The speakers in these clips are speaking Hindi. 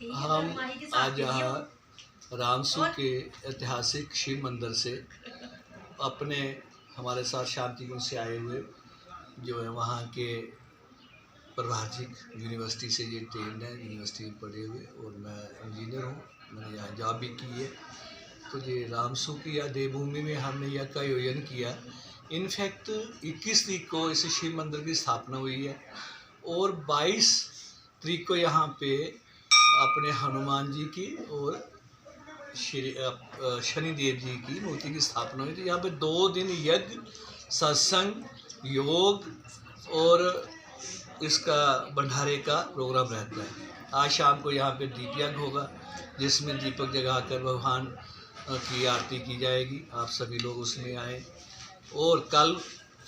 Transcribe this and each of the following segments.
हम आज यहाँ रामसू के ऐतिहासिक शिव मंदिर से अपने हमारे साथ शांति कुंज से आए हुए जो है वहाँ के प्रभाजिक यूनिवर्सिटी से ये ट्रेंड है, यूनिवर्सिटी में पढ़े हुए, और मैं इंजीनियर हूँ, मैंने यहाँ जॉब भी की है। तो ये रामसू की या देवभूमि में हमने यह का आयोजन किया। इनफैक्ट 21 तारीख को इस शिव मंदिर की स्थापना हुई है और 22 तारीख को यहाँ पे अपने हनुमान जी की और श्री शनिदेव जी की मूर्ति की स्थापना हुई। तो यहाँ पे 2 दिन यज्ञ, सत्संग, योग और इसका भंडारे का प्रोग्राम रहता है। आज शाम को यहाँ पे दीप यज्ञ होगा जिसमें दीपक जगाकर भगवान की आरती की जाएगी। आप सभी लोग उसमें आए। और कल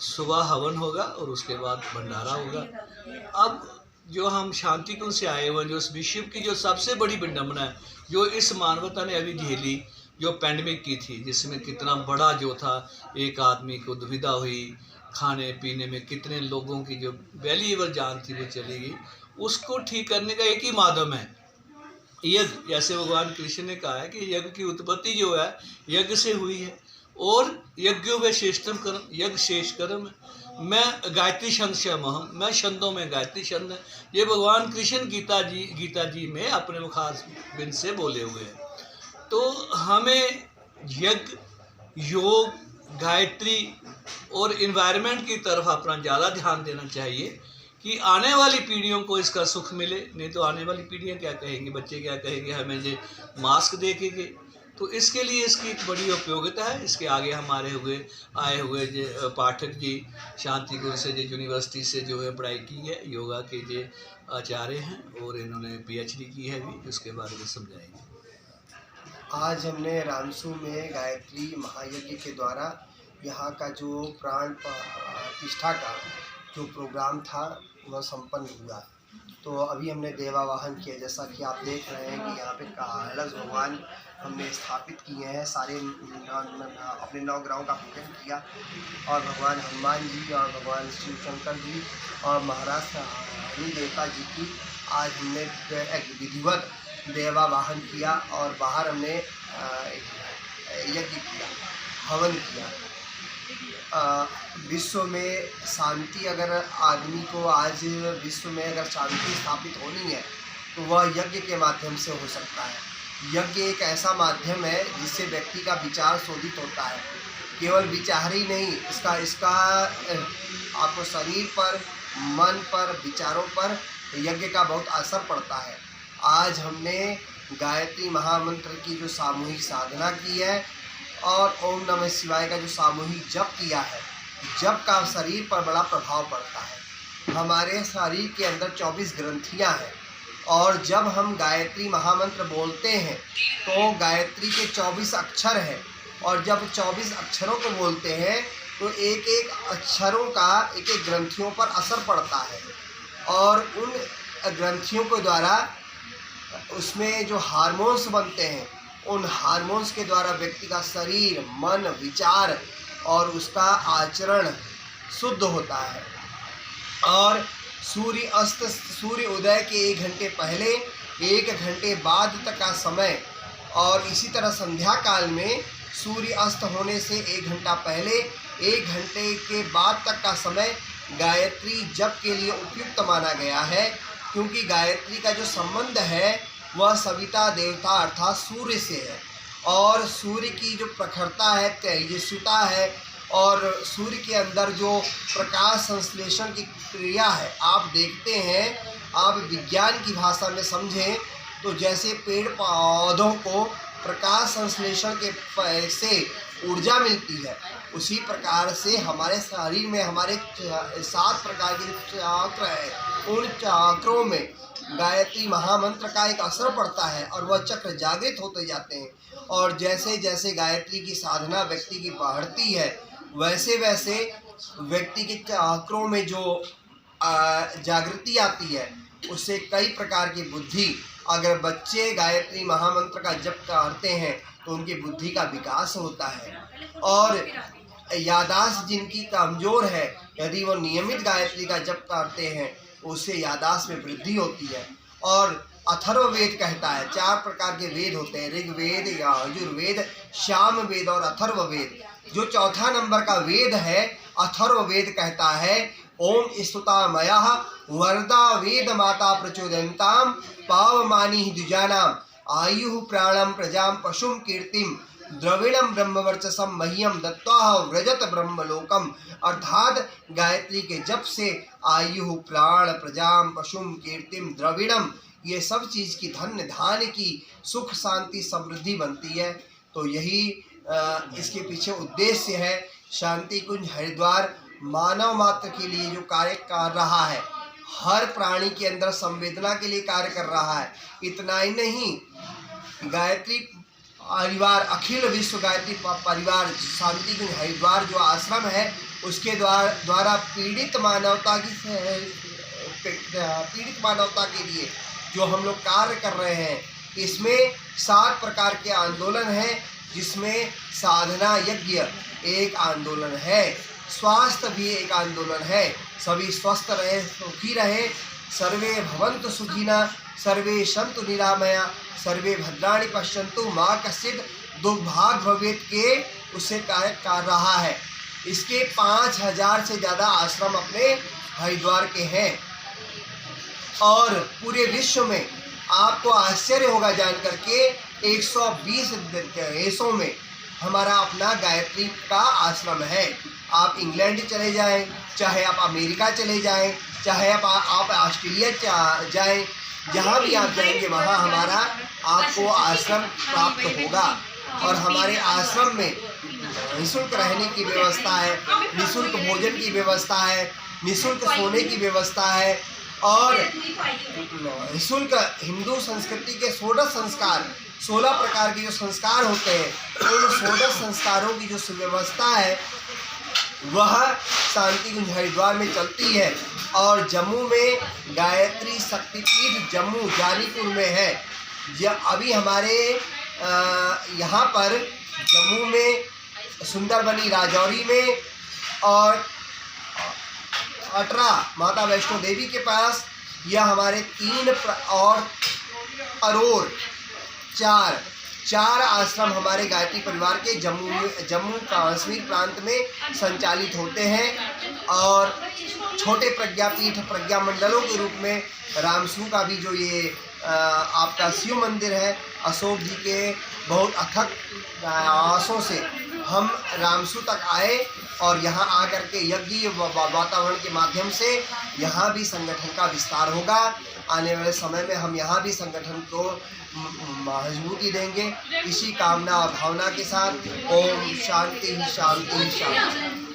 सुबह हवन होगा और उसके बाद भंडारा होगा। अब जो हम शांति कुंज से आए हुए, जो इस विश्व की जो सबसे बड़ी विडंबना है जो इस मानवता ने अभी झेली, जो पैंडमिक की थी, जिसमें कितना बड़ा जो था, एक आदमी को दुविधा हुई, खाने पीने में कितने लोगों की जो वैल्यूएबल जान थी वो चली गई, उसको ठीक करने का एक ही माध्यम है यज्ञ। जैसे भगवान कृष्ण ने कहा है कि यज्ञ की उत्पत्ति जो है यज्ञ से हुई है और यज्ञों में श्रेष्ठतम कर्म, यज्ञ श्रेष्ठ कर्म है। मैं गायत्री छंद से महम, मैं छंदों में गायत्री छंद है। ये भगवान कृष्ण गीता जी में अपने मुखारबिंद से बोले हुए हैं। तो हमें यज्ञ, योग, गायत्री और इन्वायरमेंट की तरफ अपना ज़्यादा ध्यान देना चाहिए कि आने वाली पीढ़ियों को इसका सुख मिले। नहीं तो आने वाली पीढ़ियाँ क्या कहेंगी, बच्चे क्या कहेंगे, हमें जो मास्क देखेंगे। तो इसके लिए इसकी एक बड़ी उपयोगिता है। इसके आगे हमारे आए हुए जो पाठक जी शांति कुंज से जो यूनिवर्सिटी से जो है पढ़ाई की है, योगा के जो आचार्य हैं और इन्होंने PhD की है भी, उसके बारे में समझाएंगे। आज हमने रामसू में गायत्री महायज्ञ के द्वारा यहाँ का जो प्राण प्रतिष्ठा का जो प्रोग्राम था वह संपन्न हुआ। तो अभी हमने देवावाहन किया, जैसा कि आप देख रहे हैं कि यहाँ पे कलश भगवान हमने स्थापित किए हैं। सारे अपने 9 ग्रहों का पूजन किया और भगवान हनुमान जी और भगवान शिव शंकर जी और महाराज हरि देवता जी की आज हमने एक विधिवत देवावाहन किया और बाहर हमने यज्ञ किया, हवन किया। विश्व में शांति, अगर आदमी को आज विश्व में अगर शांति स्थापित होनी है तो वह यज्ञ के माध्यम से हो सकता है। यज्ञ एक ऐसा माध्यम है जिससे व्यक्ति का विचार शोधित होता है। केवल विचार ही नहीं, इसका आपको शरीर पर, मन पर, विचारों पर यज्ञ का बहुत असर पड़ता है। आज हमने गायत्री महामंत्र की जो सामूहिक साधना की है और ओम नमः शिवाय का जो सामूहिक जप किया है, जप का शरीर पर बड़ा प्रभाव पड़ता है। हमारे शरीर के अंदर 24 ग्रंथियां हैं और जब हम गायत्री महामंत्र बोलते हैं तो गायत्री के 24 अक्षर हैं और जब 24 अक्षरों को बोलते हैं तो एक एक अक्षरों का एक एक ग्रंथियों पर असर पड़ता है और उन ग्रंथियों के द्वारा उसमें जो हार्मोन्स बनते हैं, उन हार्मोन्स के द्वारा व्यक्ति का शरीर, मन, विचार और उसका आचरण शुद्ध होता है। और सूर्य उदय के 1 घंटे पहले, 1 घंटे बाद तक का समय और इसी तरह संध्या काल में सूर्य अस्त होने से 1 घंटा पहले, 1 घंटे के बाद तक का समय गायत्री जप के लिए उपयुक्त माना गया है, क्योंकि गायत्री का जो संबंध है वह सविता देवता अर्थात सूर्य से है और सूर्य की जो प्रखरता है, तेजस्विता है और सूर्य के अंदर जो प्रकाश संश्लेषण की क्रिया है, आप देखते हैं, आप विज्ञान की भाषा में समझें तो जैसे पेड़ पौधों को प्रकाश संश्लेषण के से ऊर्जा मिलती है, उसी प्रकार से हमारे शरीर में हमारे 7 प्रकार के चक्र है, उन चक्रों में गायत्री महामंत्र का एक असर पड़ता है और वह चक्र जागृत होते जाते हैं। और जैसे जैसे गायत्री की साधना व्यक्ति की बढ़ती है, वैसे वैसे व्यक्ति के चक्रों में जो जागृति आती है, उससे कई प्रकार की बुद्धि, अगर बच्चे गायत्री महामंत्र का जप करते हैं तो उनकी बुद्धि का विकास होता है। और याददाश्त जिनकी कमज़ोर है, यदि वो नियमित गायत्री का जप करते हैं उससे याददाश्त में वृद्धि होती है। और अथर्ववेद कहता है। 4 प्रकार के वेद होते हैं, ऋग्वेद, यजुर्वेद, सामवेद और अथर्ववेद। जो चौथा नंबर का वेद है अथर्ववेद कहता है ओम स्तुतामयः वरदा वेद माता प्रचोदयन्ताम पावमानी द्विजानाम आयु प्राणम प्रजाम पशुम कीर्तिम द्रविणम ब्रह्मवर्चसम मह्यम दत्वा व्रजत ब्रह्मलोकम। अर्थात गायत्री के जप से आयु प्राण प्रजाम पशुम कीर्तिम द्रविणम ये सब चीज़ की धन्य धान्य की सुख शांति समृद्धि बनती है। तो यही इसके पीछे उद्देश्य है। शांति कुंज हरिद्वार मानव मात्र के लिए जो कार्य कर रहा है, हर प्राणी के अंदर संवेदना के लिए कार्य कर रहा है। इतना ही नहीं, गायत्री परिवार, अखिल विश्व गायत्री परिवार शांति कुंज हरिद्वार जो आश्रम है उसके द्वारा पीड़ित मानवता के लिए जो हम लोग कार्य कर रहे हैं, इसमें 7 प्रकार के आंदोलन हैं, जिसमें साधना यज्ञ एक आंदोलन है, स्वास्थ्य भी एक आंदोलन है। सभी स्वस्थ रहे, सुखी रहे, सर्वे भवन्तु सुखिनः, सर्वे सन्तु निरामया, सर्वे भद्राणि पश्यन्तु माँ कश्चित् दुर्भाग् भवेत् के उससे कार्य कर रहा है। इसके 5000 से ज़्यादा आश्रम अपने हरिद्वार के हैं और पूरे विश्व में आपको आश्चर्य होगा जान करके 120 देशों में हमारा अपना गायत्री का आश्रम है। आप इंग्लैंड चले जाएं, चाहे आप अमेरिका चले जाएं, चाहे आप ऑस्ट्रेलिया जाएं, जहाँ भी आप जाएंगे वहाँ हमारा आपको आश्रम प्राप्त होगा। और हमारे आश्रम में निःशुल्क रहने की व्यवस्था है, निःशुल्क भोजन की व्यवस्था है, निःशुल्क सोने की व्यवस्था है और निःशुल्क हिंदू संस्कृति के 16 प्रकार के जो संस्कार होते हैं उन 16 संस्कारों की जो सुव्यवस्था है वह शांति कुंज हरिद्वार में चलती है। और जम्मू में गायत्री शक्तिपीठ जम्मू जानीपुर में है। अभी हमारे यहाँ पर जम्मू में सुंदरबनी राजौरी में और अटरा माता वैष्णो देवी के पास यह हमारे 3 और अरोर 4 आश्रम हमारे गायत्री परिवार के जम्मू कश्मीर प्रांत में संचालित होते हैं। और छोटे प्रज्ञापीठ प्रज्ञा मंडलों के रूप में रामसू का भी जो ये आपका शिव मंदिर है, अशोक जी के बहुत अथक प्रयासों से हम रामसू तक आए और यहाँ आकर के यज्ञ वातावरण के माध्यम से यहाँ भी संगठन का विस्तार होगा। आने वाले समय में हम यहाँ भी संगठन को मजबूती देंगे। इसी कामना और भावना के साथ ओम शांति शांति शांति।